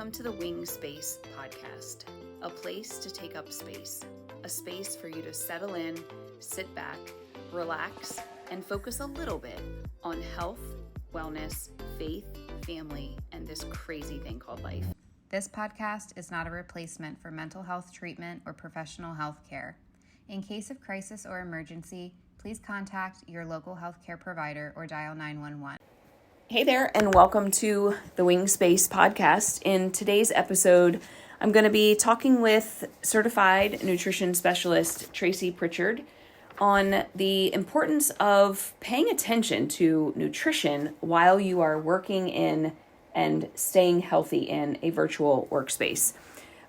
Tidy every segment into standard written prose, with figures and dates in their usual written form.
Welcome to the workspace podcast, a place to take up space, a space for you to settle in, sit back, relax, and focus a little bit on health, wellness, faith, family, and this crazy thing called life. This podcast is not a replacement for mental health treatment or professional health care. In case of crisis or emergency, please contact your local healthcare provider or dial 911. Hey there, and welcome to the workspace podcast. In today's episode, I'm going to be talking with certified nutrition specialist Tracy Pritchard on the importance of paying attention to nutrition while you are working in and staying healthy in a virtual workspace.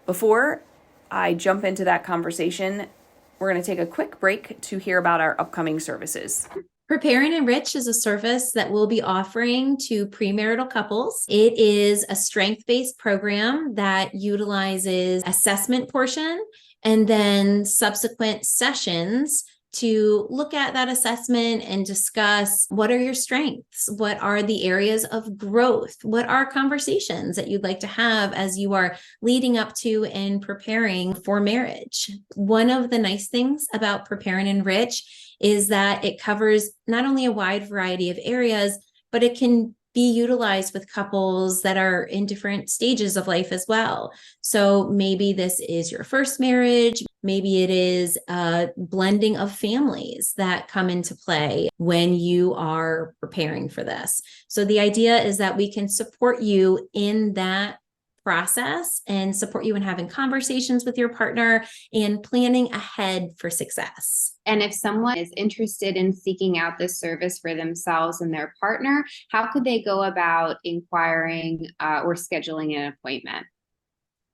Before I jump into that conversation, we're going to take a quick break to hear about our upcoming services. Prepare and Enrich is a service that we'll be offering to premarital couples. It is a strength-based program that utilizes assessment portion and then subsequent sessions to look at that assessment and discuss what are your strengths, what are the areas of growth, what are conversations that you'd like to have as you are leading up to and preparing for marriage. One of the nice things about Prepare and Enrich is that it covers not only a wide variety of areas, but it can be utilized with couples that are in different stages of life as well. So maybe this is your first marriage. Maybe it is a blending of families that come into play when you are preparing for this. So the idea is that we can support you in that process and support you in having conversations with your partner and planning ahead for success. And if someone is interested in seeking out this service for themselves and their partner, how could they go about inquiring or scheduling an appointment?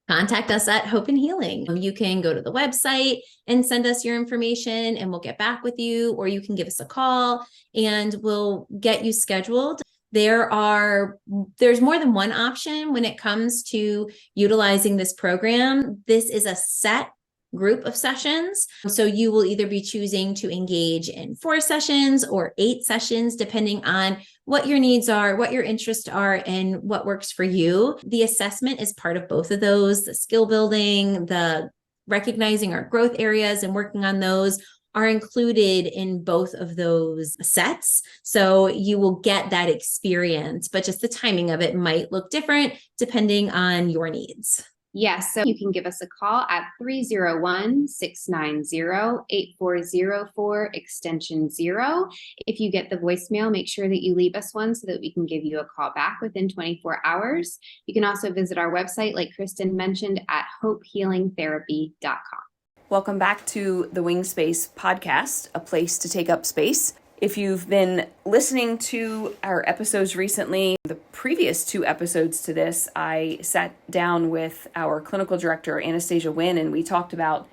Contact us at Hope and Healing. You can go to the website and send us your information and we'll get back with you, or you can give us a call and we'll get you scheduled. There's more than one option when it comes to utilizing this program. This is a set group of sessions. So you will either be choosing to engage in 4 sessions or 8 sessions, depending on what your needs are, what your interests are, and what works for you. The assessment is part of both of those. The skill building, the recognizing our growth areas and working on those are included in both of those sets. So you will get that experience, but just the timing of it might look different depending on your needs. Yes, so you can give us a call at 301-690-8404, extension 0. If you get the voicemail, make sure that you leave us one so that we can give you a call back within 24 hours. You can also visit our website, like Kristen mentioned, at hopehealingtherapy.com. Welcome back to the workspace podcast, a place to take up space. If you've been listening to our episodes recently, the previous 2 episodes to this, I sat down with our clinical director, Anastasia Wynn, and we talked about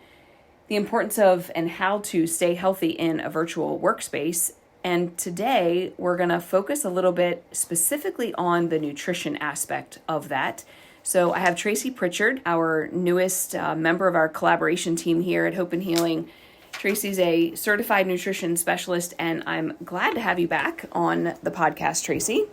the importance of and how to stay healthy in a virtual workspace. And today, we're going to focus a little bit specifically on the nutrition aspect of that. So I have Tracy Pritchard, our newest member of our collaboration team here at Hope and Healing. Tracy's a certified nutrition specialist, and I'm glad to have you back on the podcast, Tracy.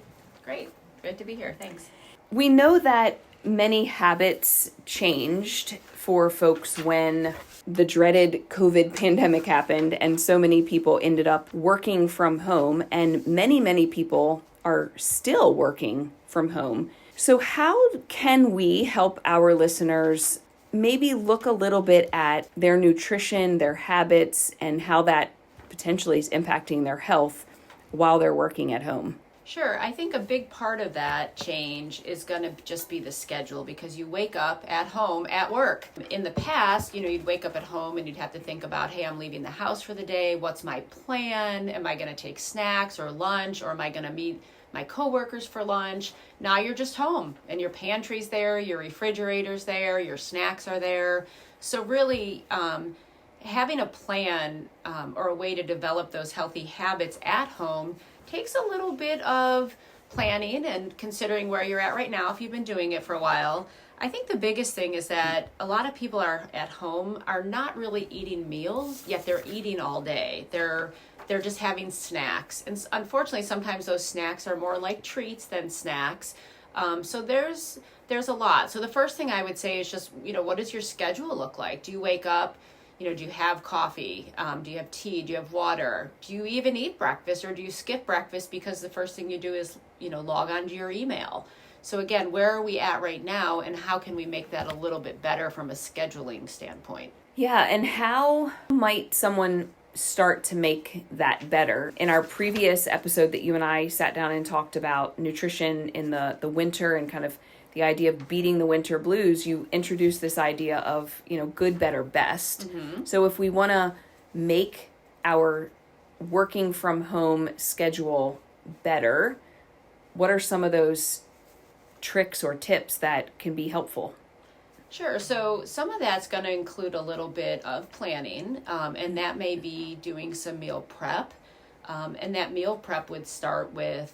Great. Good to be here. Thanks. We know that many habits changed for folks when the dreaded COVID pandemic happened, and so many people ended up working from home, and many people are still working from home. So how can we help our listeners maybe look a little bit at their nutrition, their habits, and how that potentially is impacting their health while they're working at home? Sure. I think a big part of that change is going to just be the schedule, because you wake up at home at work. In the past, you'd wake up at home and you'd have to think about, hey, I'm leaving the house for the day. What's my plan? Am I going to take snacks or lunch, or am I going to meet my coworkers for lunch? Now you're just home and your pantry's there, your refrigerator's there, your snacks are there. So really having a plan or a way to develop those healthy habits at home takes a little bit of planning and considering where you're at right now if you've been doing it for a while. I think the biggest thing is that a lot of people are at home are not really eating meals, yet they're eating all day. They're just having snacks. And unfortunately, sometimes those snacks are more like treats than snacks. So there's a lot. So the first thing I would say is just, what does your schedule look like? Do you wake up, do you have coffee? Do you have tea? Do you have water? Do you even eat breakfast, or do you skip breakfast because the first thing you do is, log on to your email? So again, where are we at right now, and how can we make that a little bit better from a scheduling standpoint? Yeah, and how might someone start to make that better? In our previous episode that you and I sat down and talked about nutrition in the winter and kind of the idea of beating the winter blues, you introduced this idea of, good, better, best. Mm-hmm. So if we want to make our working from home schedule better, what are some of those tricks or tips that can be helpful? Sure. So some of that's going to include a little bit of planning, and that may be doing some meal prep. And that meal prep would start with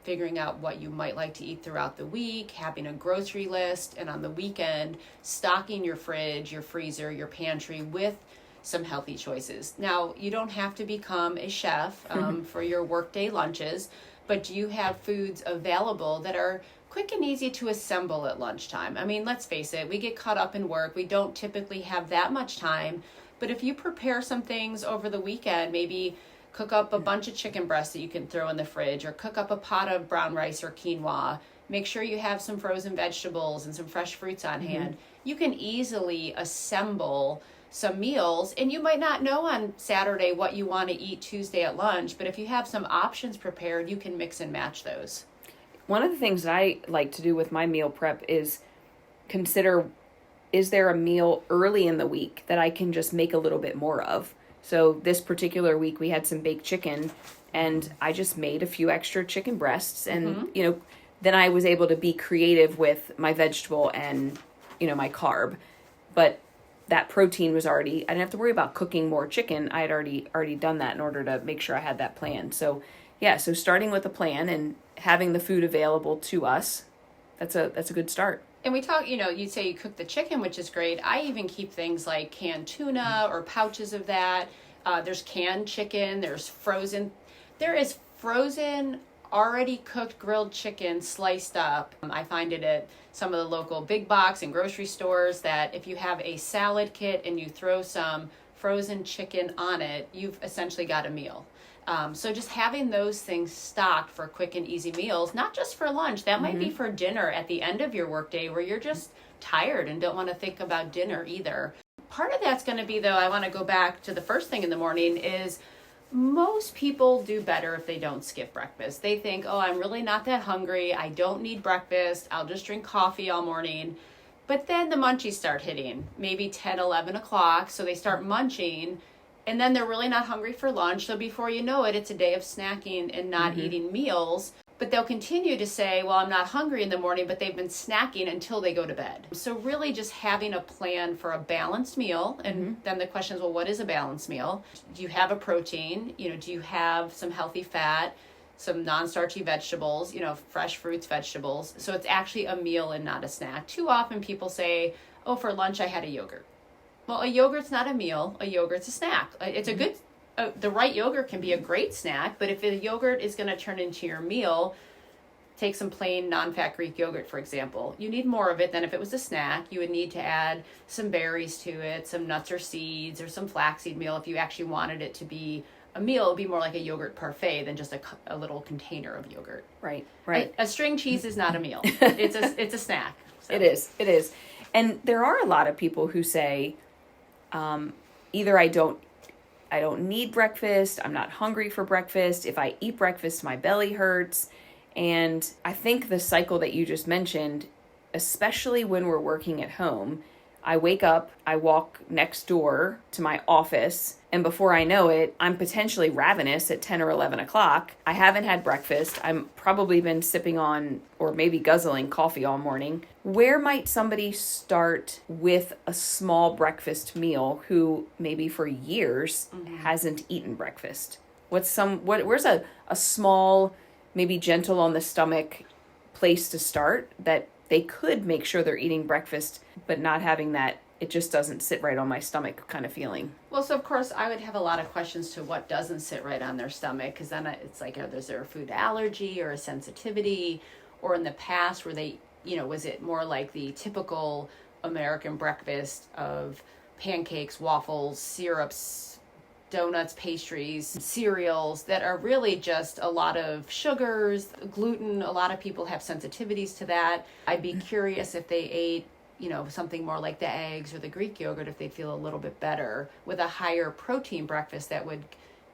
figuring out what you might like to eat throughout the week, having a grocery list, and on the weekend, stocking your fridge, your freezer, your pantry with some healthy choices. Now, you don't have to become a chef for your workday lunches, but do you have foods available that are quick and easy to assemble at lunchtime? I mean, let's face it, we get caught up in work. We don't typically have that much time. But if you prepare some things over the weekend, maybe cook up a bunch of chicken breasts that you can throw in the fridge, or cook up a pot of brown rice or quinoa. Make sure you have some frozen vegetables and some fresh fruits on hand. You can easily assemble some meals, and you might not know on Saturday what you want to eat Tuesday at lunch, but if you have some options prepared, you can mix and match those. One of the things that I like to do with my meal prep is consider, is there a meal early in the week that I can just make a little bit more of? So this particular week we had some baked chicken, and I just made a few extra chicken breasts, and then I was able to be creative with my vegetable and my carb. But that protein was already, I didn't have to worry about cooking more chicken. I had already done that in order to make sure I had that plan. So yeah, so starting with a plan and having the food available to us, that's a good start. And we talk, you say you cook the chicken, which is great. I even keep things like canned tuna or pouches of that. There's canned chicken. There's frozen. There is frozen, already cooked grilled chicken sliced up. I find it at some of the local big box and grocery stores that if you have a salad kit and you throw some frozen chicken on it, you've essentially got a meal. So just having those things stocked for quick and easy meals, not just for lunch, that might be for dinner at the end of your workday where you're just tired and don't want to think about dinner either. Part of that's going to be, though, I want to go back to the first thing in the morning is most people do better if they don't skip breakfast. They think, oh, I'm really not that hungry. I don't need breakfast. I'll just drink coffee all morning. But then the munchies start hitting, maybe 10, 11 o'clock. So they start munching. And then they're really not hungry for lunch. So before you know it, it's a day of snacking and not eating meals. But they'll continue to say, well, I'm not hungry in the morning, but they've been snacking until they go to bed. So really just having a plan for a balanced meal. And then the question is, well, what is a balanced meal? Do you have a protein? Do you have some healthy fat, some non-starchy vegetables, fresh fruits, vegetables? So it's actually a meal and not a snack. Too often people say, oh, for lunch I had a yogurt. Well, a yogurt's not a meal. A yogurt's a snack. It's a good, the right yogurt can be a great snack, but if the yogurt is going to turn into your meal, take some plain non-fat Greek yogurt, for example. You need more of it than if it was a snack. You would need to add some berries to it, some nuts or seeds, or some flaxseed meal. If you actually wanted it to be a meal, it would be more like a yogurt parfait than just a little container of yogurt. Right. A string cheese is not a meal. It's a snack. So. It is. And there are a lot of people who say, either I don't need breakfast, I'm not hungry for breakfast. If I eat breakfast, my belly hurts. And I think the cycle that you just mentioned, especially when we're working at home, I wake up, I walk next door to my office, and before I know it, I'm potentially ravenous at 10 or 11 o'clock. I haven't had breakfast. I'm probably been sipping on or maybe guzzling coffee all morning. Where might somebody start with a small breakfast meal who maybe for years hasn't eaten breakfast? Where's a small, maybe gentle on the stomach place to start that they could make sure they're eating breakfast, but not having that, it just doesn't sit right on my stomach kind of feeling? Well, so of course I would have a lot of questions to what doesn't sit right on their stomach, because then it's like, is there a food allergy or a sensitivity, Or in the past, were they, was it more like the typical American breakfast of pancakes, waffles, syrups, donuts, pastries, cereals that are really just a lot of sugars, gluten? A lot of people have sensitivities to that. I'd be curious if they ate something more like the eggs or the Greek yogurt, if they feel a little bit better with a higher protein breakfast that would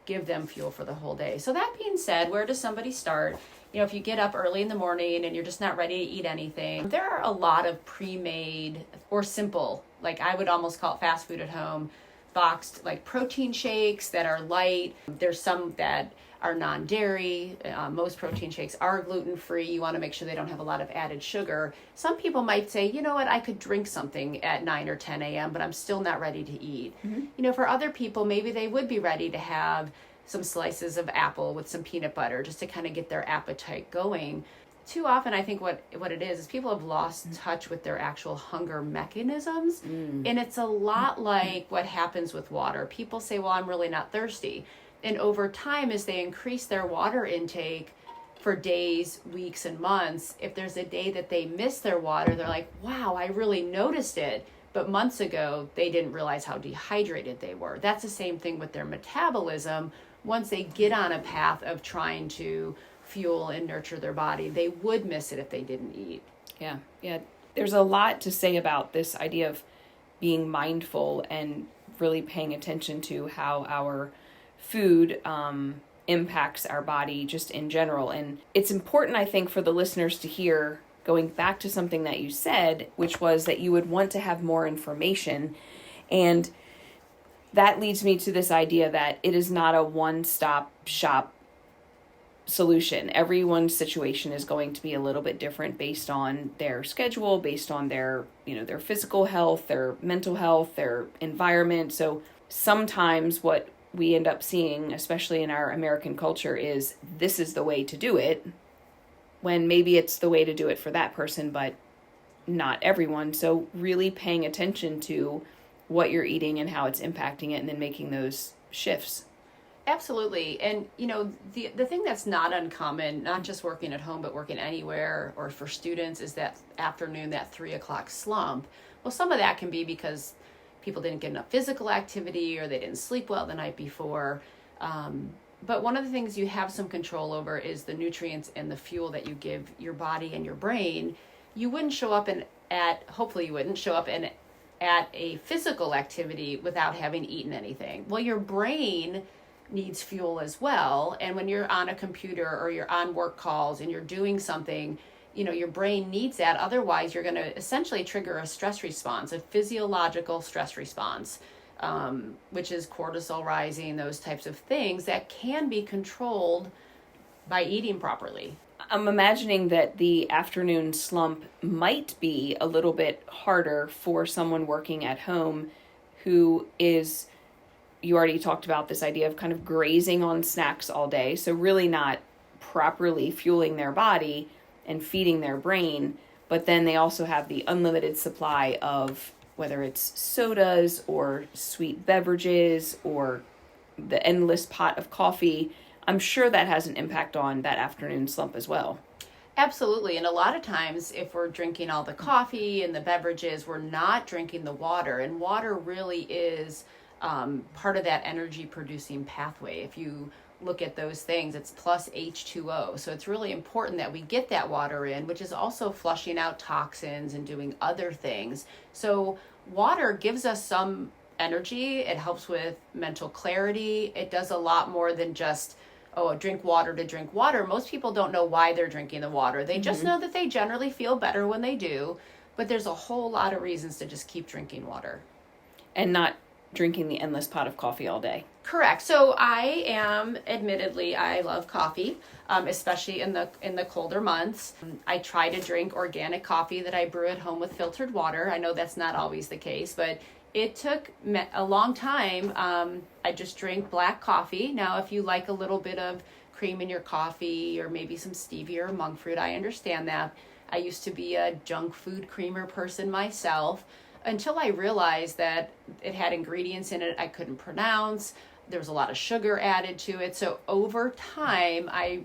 give them fuel for the whole day. So that being said, where does somebody start? If you get up early in the morning and you're just not ready to eat anything, there are a lot of pre-made or simple, like I would almost call it fast food at home, boxed like protein shakes that are light. There's some that are non-dairy. Most protein shakes are gluten-free. You want to make sure they don't have a lot of added sugar. Some people might say, you know what, I could drink something at 9 or 10 a.m., but I'm still not ready to eat. Mm-hmm. For other people, maybe they would be ready to have some slices of apple with some peanut butter just to kind of get their appetite going. Too often, I think what it is people have lost touch with their actual hunger mechanisms. And it's a lot like what happens with water. People say, well, I'm really not thirsty. And over time, as they increase their water intake for days, weeks, and months, if there's a day that they miss their water, they're like, wow, I really noticed it. But months ago, they didn't realize how dehydrated they were. That's the same thing with their metabolism. Once they get on a path of trying to fuel and nurture their body, they would miss it if they didn't eat. Yeah. There's a lot to say about this idea of being mindful and really paying attention to how our food impacts our body just in general. And it's important, I think, for the listeners to hear, going back to something that you said, which was that you would want to have more information. And that leads me to this idea that it is not a one-stop shop solution. Everyone's situation is going to be a little bit different based on their schedule, based on their physical health, their mental health, their environment. So sometimes what we end up seeing, especially in our American culture, is this is the way to do it, when maybe it's the way to do it for that person, but not everyone. So really paying attention to what you're eating and how it's impacting it, and then making those shifts. Absolutely. And, the thing that's not uncommon, not just working at home, but working anywhere or for students, is that afternoon, that 3:00 slump. Well, some of that can be because people didn't get enough physical activity or they didn't sleep well the night before. But one of the things you have some control over is the nutrients and the fuel that you give your body and your brain. You wouldn't show up hopefully you wouldn't show up at a physical activity without having eaten anything. Well, your brain needs fuel as well. And when you're on a computer or you're on work calls and you're doing something, your brain needs that. Otherwise, you're going to essentially trigger a stress response, a physiological stress response, which is cortisol rising, those types of things that can be controlled by eating properly. I'm imagining that the afternoon slump might be a little bit harder for someone working at home who is, you already talked about this idea of kind of grazing on snacks all day. So really not properly fueling their body and feeding their brain. But then they also have the unlimited supply of whether it's sodas or sweet beverages or the endless pot of coffee. I'm sure that has an impact on that afternoon slump as well. Absolutely. And a lot of times if we're drinking all the coffee and the beverages, we're not drinking the water. And water really is part of that energy producing pathway. If you look at those things, it's plus H2O. So it's really important that we get that water in, which is also flushing out toxins and doing other things. So water gives us some energy. It helps with mental clarity. It does a lot more than just, drink water to drink water. Most people don't know why they're drinking the water. They just know that they generally feel better when they do. But there's a whole lot of reasons to just keep drinking water. And not drinking the endless pot of coffee all day. Correct. So I love coffee, especially in the colder months. I try to drink organic coffee that I brew at home with filtered water. I know that's not always the case, but it took a long time. I just drink black coffee. Now, if you like a little bit of cream in your coffee or maybe some stevia or monk fruit, I understand that. I used to be a junk food creamer person myself, until I realized that it had ingredients in it I couldn't pronounce. there was a lot of sugar added to it. So over time, I,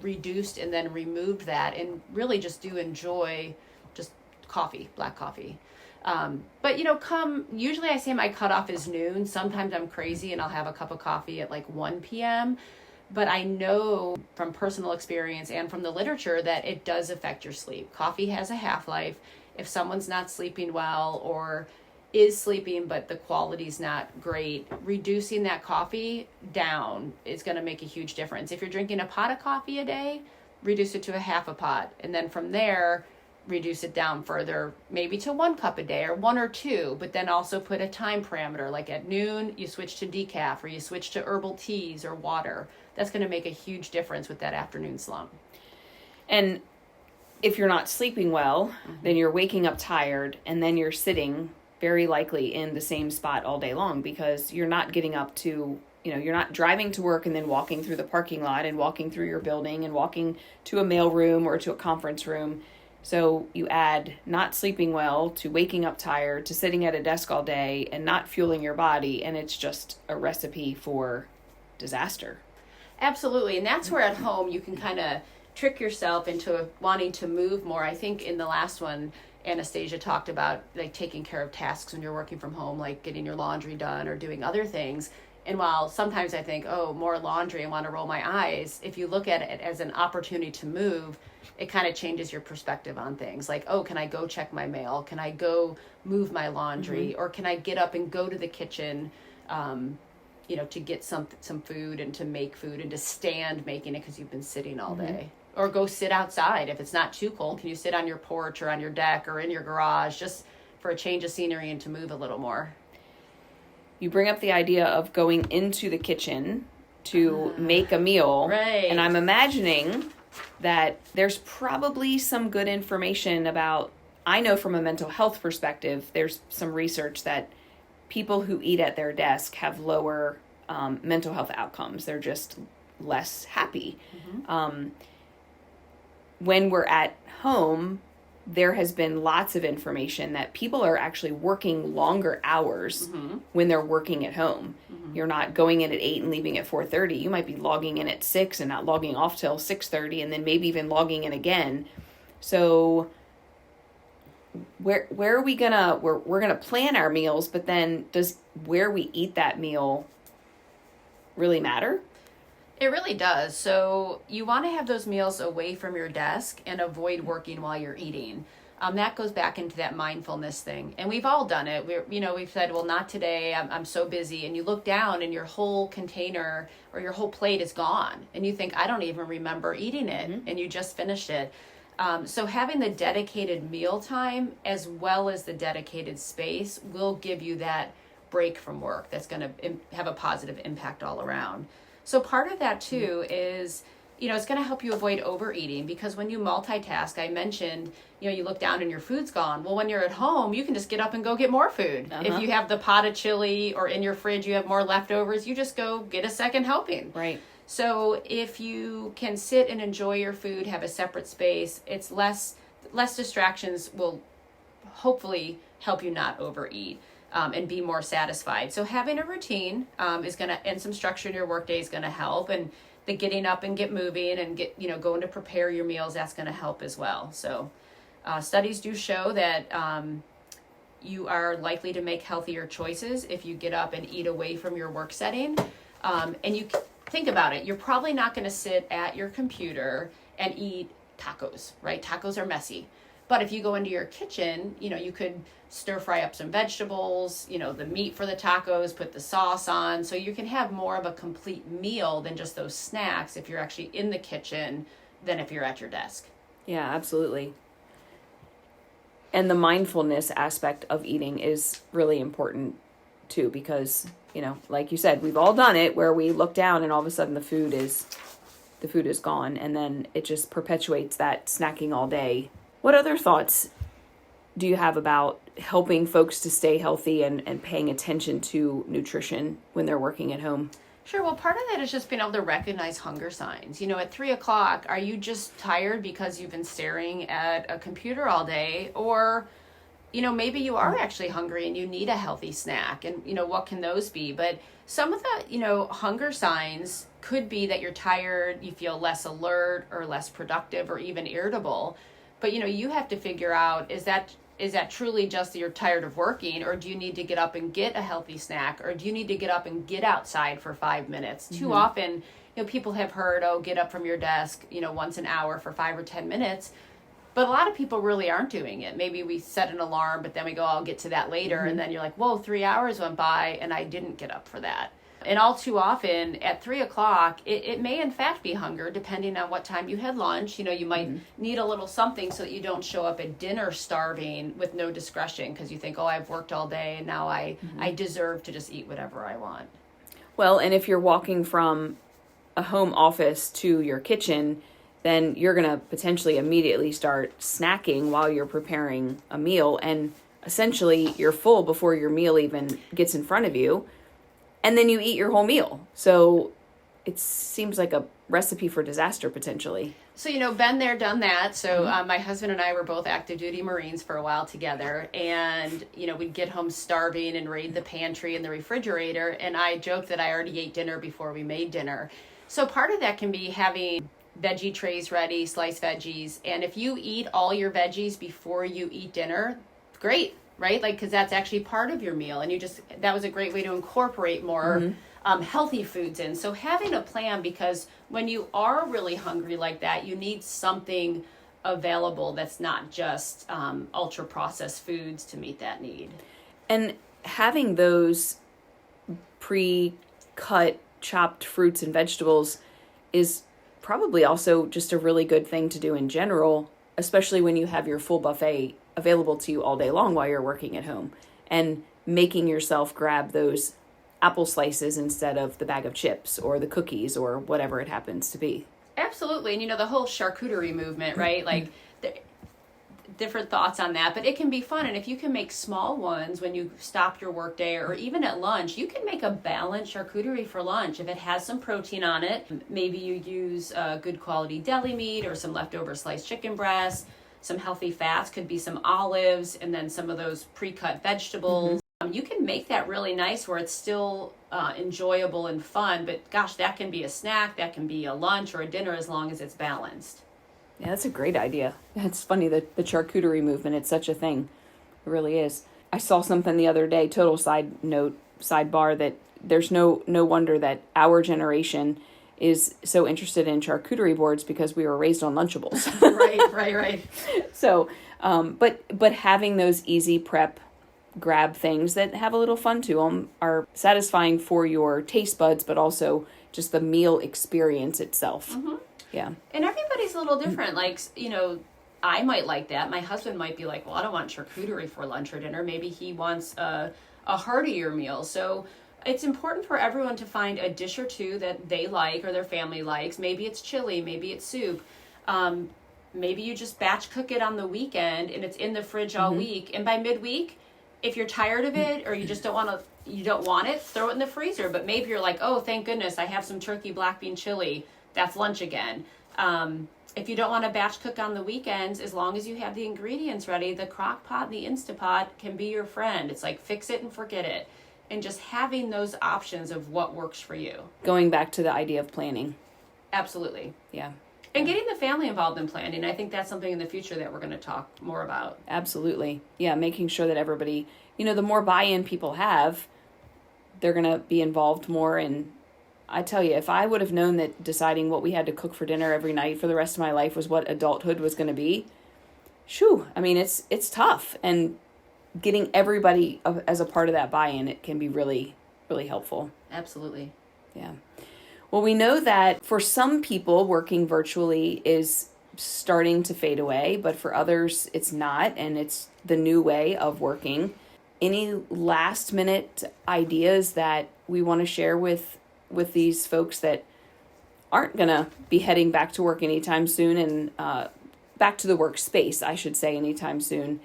reduced and then removed that and really just do enjoy just coffee, black coffee. But usually I say my cutoff is noon. Sometimes I'm crazy and I'll have a cup of coffee at like 1 p.m. But I know from personal experience and from the literature that it does affect your sleep. Coffee has a half-life. If someone's not sleeping well or is sleeping but the quality's not great, reducing that coffee down is going to make a huge difference. If you're drinking a pot of coffee a day, reduce it to a half a pot. And then from there, reduce it down further, maybe to 1 cup a day or 1 or 2, but then also put a time parameter. Like at noon, you switch to decaf or you switch to herbal teas or water. That's going to make a huge difference with that afternoon slump. And if you're not sleeping well, then you're waking up tired and then you're sitting very likely in the same spot all day long because you're not getting up to, you're not driving to work and then walking through the parking lot and walking through your building and walking to a mail room or to a conference room. So you add not sleeping well to waking up tired to sitting at a desk all day and not fueling your body, and it's just a recipe for disaster. Absolutely. And that's where at home you can kind of trick yourself into wanting to move more. I think in the last one, Anastasia talked about like taking care of tasks when you're working from home, like getting your laundry done or doing other things. And while sometimes I think, oh, more laundry, I want to roll my eyes, if you look at it as an opportunity to move, it kind of changes your perspective on things. Like, oh, can I go check my mail? Can I go move my laundry? Or can I get up and go to the kitchen, to get some food and to make food and to stand making it because you've been sitting all day? Or go sit outside. If it's not too cold, can you sit on your porch or on your deck or in your garage just for a change of scenery and to move a little more? You bring up the idea of going into the kitchen to make a meal. Right. And I'm imagining that there's probably some good information about, I know from a mental health perspective, there's some research that people who eat at their desk have lower mental health outcomes. They're just less happy. When we're at home, there has been lots of information that people are actually working longer hours when they're working at home. You're not going in at 8 and leaving at 4:30. You might be logging in at 6 and not logging off till 6:30 and then maybe even logging in again. So where are we gonna, we're gonna plan our meals, but then does where we eat that meal really matter? It really does. So you want to have those meals away from your desk and avoid working while you're eating. That goes back into that mindfulness thing. And we've all done it. We've said, well, not today. I'm so busy. And you look down and your whole container or your whole plate is gone. And you think, I don't even remember eating it. And you just finished it. So having the dedicated meal time as well as the dedicated space will give you that break from work that's going to have a positive impact all around. So part of that too is, it's going to help you avoid overeating because when you multitask, I mentioned, you look down and your food's gone. Well, when you're at home, you can just get up and go get more food. If you have the pot of chili or in your fridge, you have more leftovers, you just go get a second helping. Right. So if you can sit and enjoy your food, have a separate space, it's less distractions will hopefully help you not overeat. And be more satisfied. So having a routine is going to, and some structure in your workday is going to help. And the getting up and get moving and going to prepare your meals, that's going to help as well. So studies do show that you are likely to make healthier choices if you get up and eat away from your work setting. And you think about it, you're probably not going to sit at your computer and eat tacos, right? Tacos are messy. But if you go into your kitchen, you could stir fry up some vegetables, the meat for the tacos, put the sauce on. So you can have more of a complete meal than just those snacks if you're actually in the kitchen than if you're at your desk. Yeah, absolutely. And the mindfulness aspect of eating is really important too, because, like you said, we've all done it where we look down and all of a sudden the food is gone. And then it just perpetuates that snacking all day. What other thoughts do you have about helping folks to stay healthy and paying attention to nutrition when they're working at home? Sure. Well, part of that is just being able to recognize hunger signs. At 3:00, are you just tired because you've been staring at a computer all day? Or maybe you are actually hungry and you need a healthy snack, and, what can those be? But some of the, hunger signs could be that you're tired, you feel less alert or less productive or even irritable. But, you have to figure out, is that truly just that you're tired of working, or do you need to get up and get a healthy snack, or do you need to get up and get outside for 5 minutes? Too often, people have heard, get up from your desk, once an hour for 5 or 10 minutes. But a lot of people really aren't doing it. Maybe we set an alarm, but then we go, I'll get to that later. And then you're like, whoa, 3 hours went by and I didn't get up for that. And all too often at 3 o'clock, it may in fact be hunger, depending on what time you had lunch. You might need a little something so that you don't show up at dinner starving with no discretion, because you think, I've worked all day and now I deserve to just eat whatever I want. Well, and if you're walking from a home office to your kitchen, then you're going to potentially immediately start snacking while you're preparing a meal. And essentially you're full before your meal even gets in front of you. And then you eat your whole meal. So it seems like a recipe for disaster potentially. So, been there, done that. So my husband and I were both active duty Marines for a while together. And, we'd get home starving and raid the pantry and the refrigerator. And I joked that I already ate dinner before we made dinner. So part of that can be having veggie trays ready, sliced veggies. And if you eat all your veggies before you eat dinner, great, right? Because that's actually part of your meal. And that was a great way to incorporate more healthy foods in. So having a plan, because when you are really hungry like that, you need something available that's not just ultra processed foods to meet that need. And having those pre-cut, chopped fruits and vegetables is probably also just a really good thing to do in general, especially when you have your full buffet available to you all day long while you're working at home, and making yourself grab those apple slices instead of the bag of chips or the cookies or whatever it happens to be. Absolutely. And the whole charcuterie movement, right? Like different thoughts on that, but it can be fun. And if you can make small ones when you stop your workday, or even at lunch, you can make a balanced charcuterie for lunch. If it has some protein on it, maybe you use good quality deli meat or some leftover sliced chicken breast. Some healthy fats could be some olives, and then some of those pre-cut vegetables. You can make that really nice where it's still enjoyable and fun, but gosh, that can be a snack, that can be a lunch or a dinner, as long as it's balanced. Yeah, that's a great idea. It's funny that the charcuterie movement, it's such a thing. It really is. I saw something the other day, total sidebar, that there's no wonder that our generation is so interested in charcuterie boards, because we were raised on Lunchables. Right. So, but having those easy prep grab things that have a little fun to them are satisfying for your taste buds, but also just the meal experience itself. Yeah. And everybody's a little different. Like, I might like that. My husband might be like, well, I don't want charcuterie for lunch or dinner. Maybe he wants a heartier meal. So it's important for everyone to find a dish or two that they like or their family likes. Maybe it's chili, maybe it's soup. Maybe you just batch cook it on the weekend and it's in the fridge all week. And by midweek, if you're tired of it or you just don't want it, throw it in the freezer. But maybe you're like, oh, thank goodness, I have some turkey black bean chili. That's lunch again. If you don't want to batch cook on the weekends, as long as you have the ingredients ready, the crock pot, the Instapot can be your friend. It's like fix it and forget it. And just having those options of what works for you. Going back to the idea of planning. Absolutely. Yeah. And getting the family involved in planning. I think that's something in the future that we're going to talk more about. Absolutely. Yeah, making sure that everybody, the more buy-in people have, they're going to be involved more. And I tell you, if I would have known that deciding what we had to cook for dinner every night for the rest of my life was what adulthood was going to be, it's tough. And getting everybody as a part of that buy-in, it can be really, really helpful. Absolutely. Yeah. Well, we know that for some people, working virtually is starting to fade away, but for others, it's not, and it's the new way of working. Any last-minute ideas that we want to share with these folks that aren't going to be heading back to work anytime soon, and back to the workspace, I should say, anytime soon,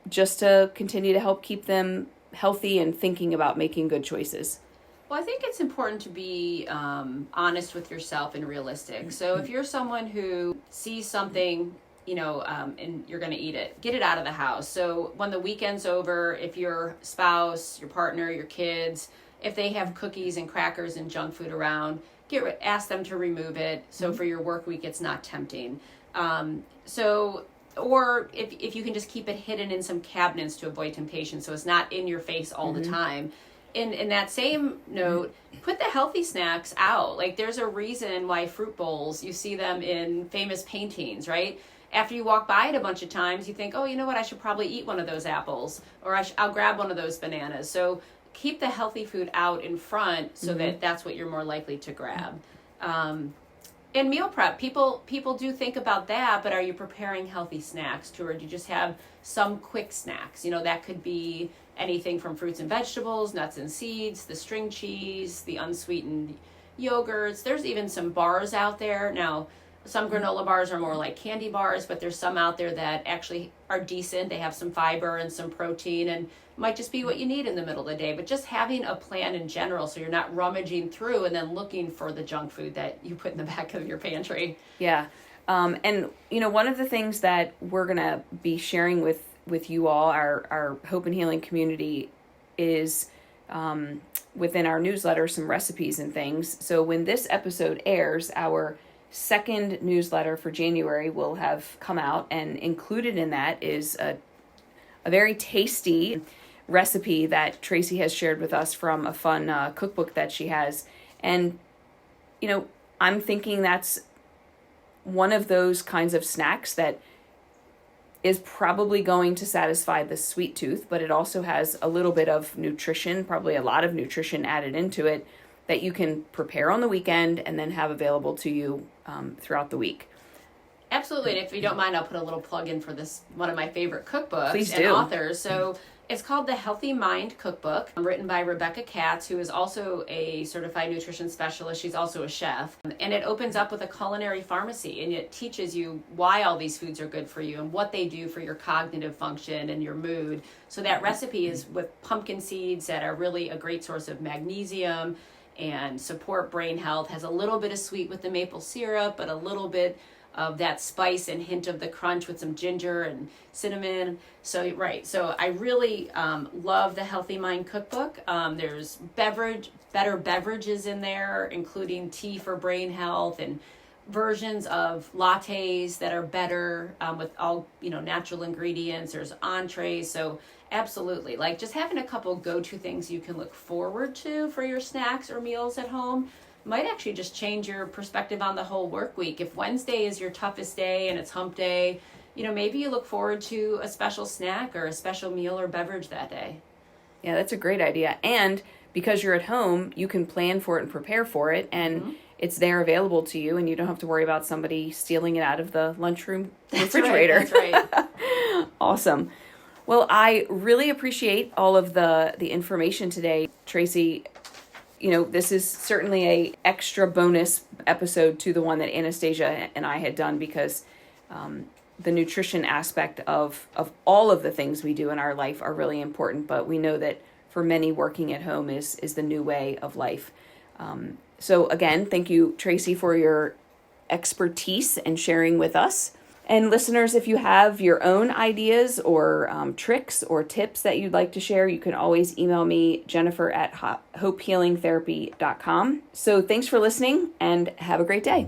just to continue to help keep them healthy and thinking about making good choices? Well, I think it's important to be honest with yourself and realistic. So if you're someone who sees something and you're going to eat it. Get it out of the house. So when the weekend's over, if your spouse, your partner, your kids, if they have cookies and crackers and junk food around, ask them to remove it. So for your work week, it's not tempting. Or if you can just keep it hidden in some cabinets to avoid temptation, so it's not in your face all the time. In that same note, put the healthy snacks out. Like, there's a reason why fruit bowls, you see them in famous paintings, right? After you walk by it a bunch of times, you think, oh, you know what, I should probably eat one of those apples, or I'll grab one of those bananas. So keep the healthy food out in front so that that's what you're more likely to grab. And meal prep, people do think about that, but are you preparing healthy snacks too, or do you just have some quick snacks? That could be anything from fruits and vegetables, nuts and seeds, the string cheese, the unsweetened yogurts. There's even some bars out there. Now, some granola bars are more like candy bars, but there's some out there that actually are decent. They have some fiber and some protein, and might just be what you need in the middle of the day. But just having a plan in general, so you're not rummaging through and then looking for the junk food that you put in the back of your pantry. Yeah. And one of the things that we're going to be sharing with you all, our Hope and Healing community, is within our newsletter, some recipes and things. So when this episode airs, our second newsletter for January will have come out, and included in that is a very tasty recipe that Tracy has shared with us from a fun cookbook that she has. And, I'm thinking that's one of those kinds of snacks that is probably going to satisfy the sweet tooth, but it also has a little bit of nutrition, probably a lot of nutrition added into it, that you can prepare on the weekend and then have available to you throughout the week. Absolutely. And if you don't mind, I'll put a little plug in for this, one of my favorite cookbooks Please and do. authors. So it's called The Healthy Mind Cookbook, written by Rebecca Katz, who is also a certified nutrition specialist. She's also a chef. And it opens up with a culinary pharmacy, and it teaches you why all these foods are good for you and what they do for your cognitive function and your mood. So that recipe is with pumpkin seeds that are really a great source of magnesium and support brain health. Has a little bit of sweet with the maple syrup, but a little bit of that spice and hint of the crunch with some ginger and cinnamon. So I really love the Healthy Mind Cookbook. There's better beverages in there, including tea for brain health, and versions of lattes that are better with all natural ingredients. There's entrees. So absolutely, like, just having a couple go-to things you can look forward to for your snacks or meals at home might actually just change your perspective on the whole work week. If Wednesday is your toughest day and it's hump day, maybe you look forward to a special snack or a special meal or beverage that day. Yeah, that's a great idea. And because you're at home, you can plan for it and prepare for it, and it's there available to you, and you don't have to worry about somebody stealing it out of the lunchroom refrigerator. That's right. Awesome. Well, I really appreciate all of the information today, Tracy. This is certainly a extra bonus episode to the one that Anastasia and I had done, because the nutrition aspect of all of the things we do in our life are really important, but we know that for many, working at home is the new way of life. So again, thank you, Tracy, for your expertise and sharing with us. And listeners, if you have your own ideas or tricks or tips that you'd like to share, you can always email me, Jennifer@hopehealingtherapy.com. So thanks for listening, and have a great day.